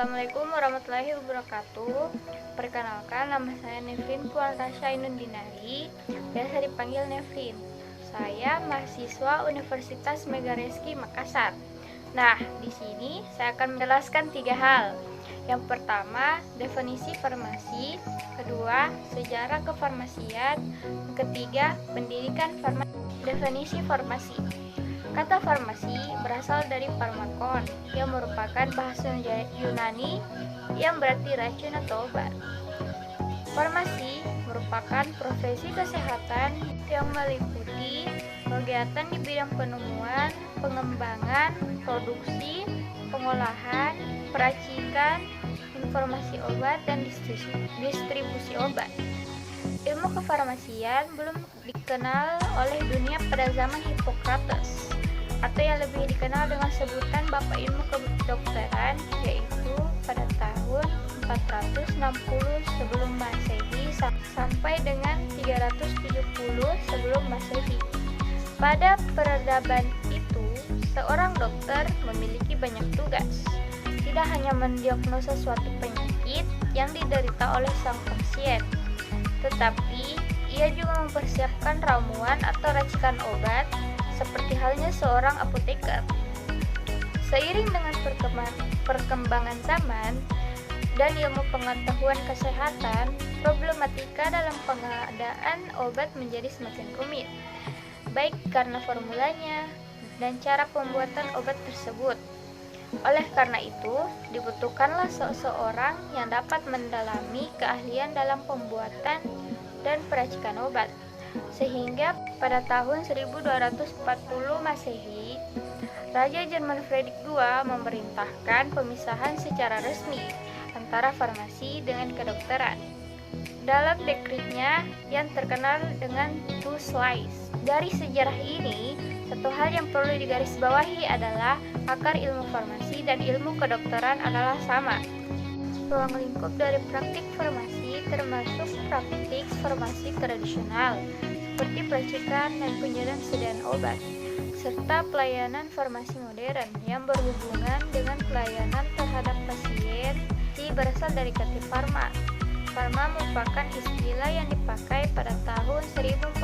Assalamualaikum warahmatullahi wabarakatuh. Perkenalkan, nama saya Nevin Puan Rasya Inundinari, biasa dipanggil Nevin. Saya mahasiswa Universitas Megareski Makassar. Nah, di sini saya akan menjelaskan 3 hal. Yang pertama, definisi farmasi. Kedua, sejarah kefarmasian. Yang ketiga, pendidikan farmasi. Definisi farmasi. Kata farmasi berasal dari farmakon, yang merupakan bahasa Yunani yang berarti racun atau obat. Farmasi merupakan profesi kesehatan yang meliputi kegiatan di bidang penemuan, pengembangan, produksi, pengolahan, peracikan, informasi obat, dan distribusi obat. Ilmu kefarmasian belum dikenal oleh dunia pada zaman Hippocrates, atau yang lebih dikenal dengan sebutan Bapak Ilmu Kedokteran, yaitu pada tahun 460 sebelum Masehi sampai dengan 370 sebelum Masehi. Pada peradaban itu, seorang dokter memiliki banyak tugas. Tidak hanya mendiagnosa suatu penyakit yang diderita oleh sang pasien, tetapi ia juga mempersiapkan ramuan atau racikan obat, seperti halnya seorang apoteker. Seiring dengan perkembangan zaman dan ilmu pengetahuan kesehatan, problematika dalam pengadaan obat menjadi semakin rumit, baik karena formulanya dan cara pembuatan obat tersebut. Oleh karena itu, dibutuhkanlah seseorang yang dapat mendalami keahlian dalam pembuatan dan peracikan obat. Sehingga pada tahun 1240 Masehi, Raja Jerman Friedrich II memerintahkan pemisahan secara resmi antara farmasi dengan kedokteran. Dalam dekretnya yang terkenal dengan Two Slices. Dari sejarah ini, satu hal yang perlu digarisbawahi adalah akar ilmu farmasi dan ilmu kedokteran adalah sama. Ruang lingkup dari praktik farmasi termasuk praktik farmasi tradisional, seperti peracikan dan penyediaan obat, serta pelayanan farmasi modern yang berhubungan dengan pelayanan terhadap pasien berasal dari kata farma. Farma merupakan istilah yang dipakai pada tahun 1400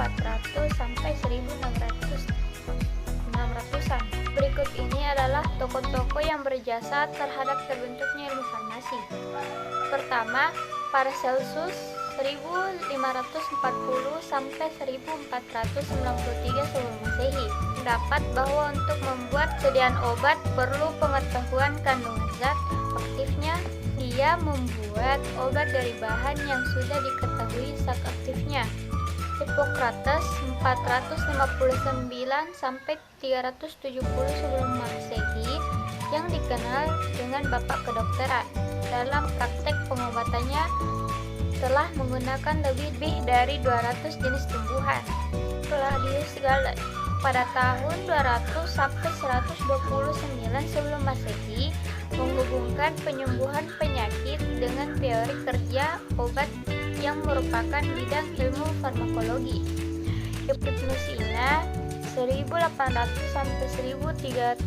sampai 1600-an. Berikut ini adalah tokoh-tokoh yang berjasa terhadap terbentuknya ilmu farmasi. Pertama, Paracelsus 1540 sampai 1493 sebelum Masehi mendapat bahwa untuk membuat sediaan obat perlu pengetahuan kandungan zat aktifnya. Dia membuat obat dari bahan yang sudah diketahui zat aktifnya. Hippocrates 459 sampai 370 sebelum Masehi yang dikenal dengan Bapak Kedokteran, dalam praktek pengobatannya telah menggunakan lebih dari 200 jenis tumbuhan. Claudius Galen pada tahun 200 sampai 129 sebelum Masehi menghubungkan penyembuhan penyakit dengan teori kerja obat yang merupakan bidang ilmu farmakologi. Ibnu Sina 1800 sampai 1037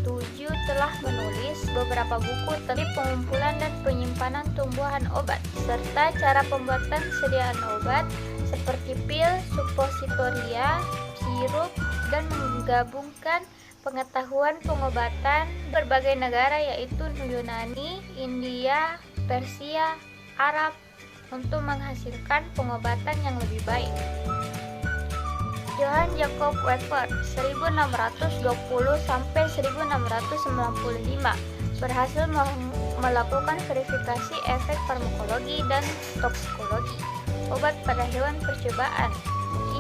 telah menulis beberapa buku tentang pengumpulan dan penyimpanan tumbuhan obat serta cara pembuatan sediaan obat seperti pil, suppositoria, sirup, dan menggabungkan pengetahuan pengobatan berbagai negara yaitu Yunani, India, Persia, Arab untuk menghasilkan pengobatan yang lebih baik. Johann Jakob Weber 1620 sampai 1695 berhasil melakukan verifikasi efek farmakologi dan toksikologi obat pada hewan percobaan.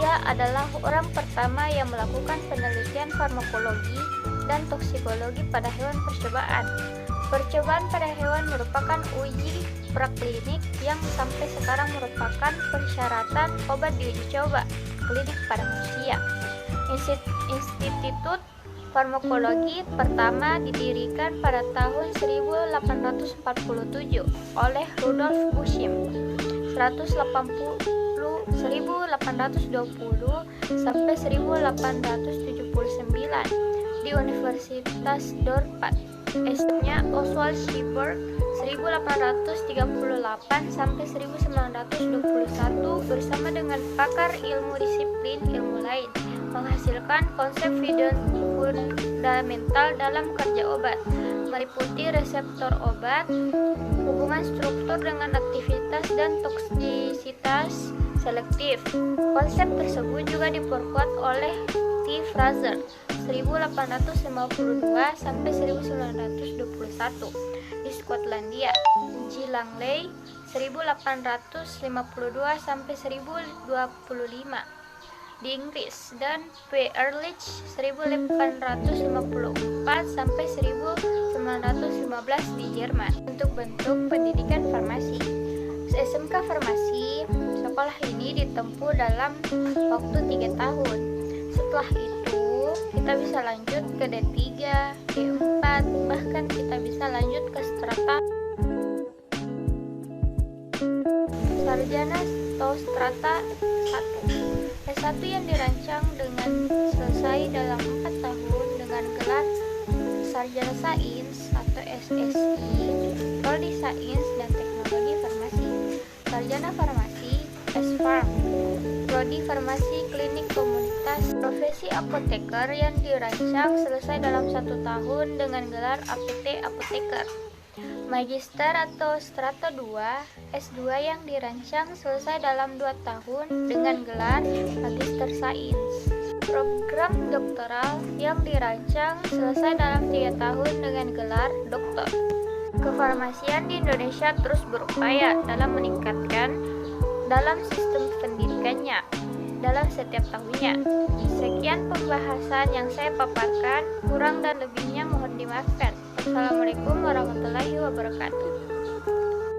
Ia adalah orang pertama yang melakukan penelitian farmakologi dan toksikologi pada hewan percobaan. Percobaan pada hewan merupakan uji praklinik yang sampai sekarang merupakan persyaratan obat diuji coba klinik pada manusia. Institut Farmakologi pertama didirikan pada tahun 1847 oleh Rudolf Buschim 1820 sampai 1879 di Universitas Dorpat. S-nya Oswald Schieber 1838 sampai 1921 bersama dengan pakar ilmu disiplin ilmu lain menghasilkan konsep fundamental dalam kerja obat, meliputi reseptor obat, hubungan struktur dengan aktivitas dan toksisitas selektif. Konsep tersebut juga diperkuat oleh T. Fraser 1852 sampai 1921 di Skotlandia, G. Langley 1852 sampai 1025 di Inggris, dan P. Ehrlich 1854 sampai 1915 di Jerman. Untuk bentuk pendidikan farmasi, SMK Farmasi, sekolah ini ditempuh dalam waktu 3 tahun. Setelah itu kita bisa lanjut ke D3, D4, bahkan kita bisa lanjut ke strata sarjana atau strata 1. S1 yang dirancang dengan selesai dalam 4 tahun dengan gelar sarjana sains atau SSI, prodi sains dan teknologi farmasi. Sarjana farmasi S-Farm, prodi farmasi klinik komunitas. Profesi apoteker yang dirancang selesai dalam 1 tahun dengan gelar APT apoteker. Magister atau strata 2, S2 yang dirancang selesai dalam 2 tahun dengan gelar Magister Sains. Program doktoral yang dirancang selesai dalam 3 tahun dengan gelar doktor. Kefarmasian di Indonesia terus berupaya dalam meningkatkan dalam sistem pendidikannya dalam setiap tahunnya. Sekian pembahasan yang saya paparkan, kurang dan lebihnya mohon dimaafkan. Assalamualaikum warahmatullahi wabarakatuh.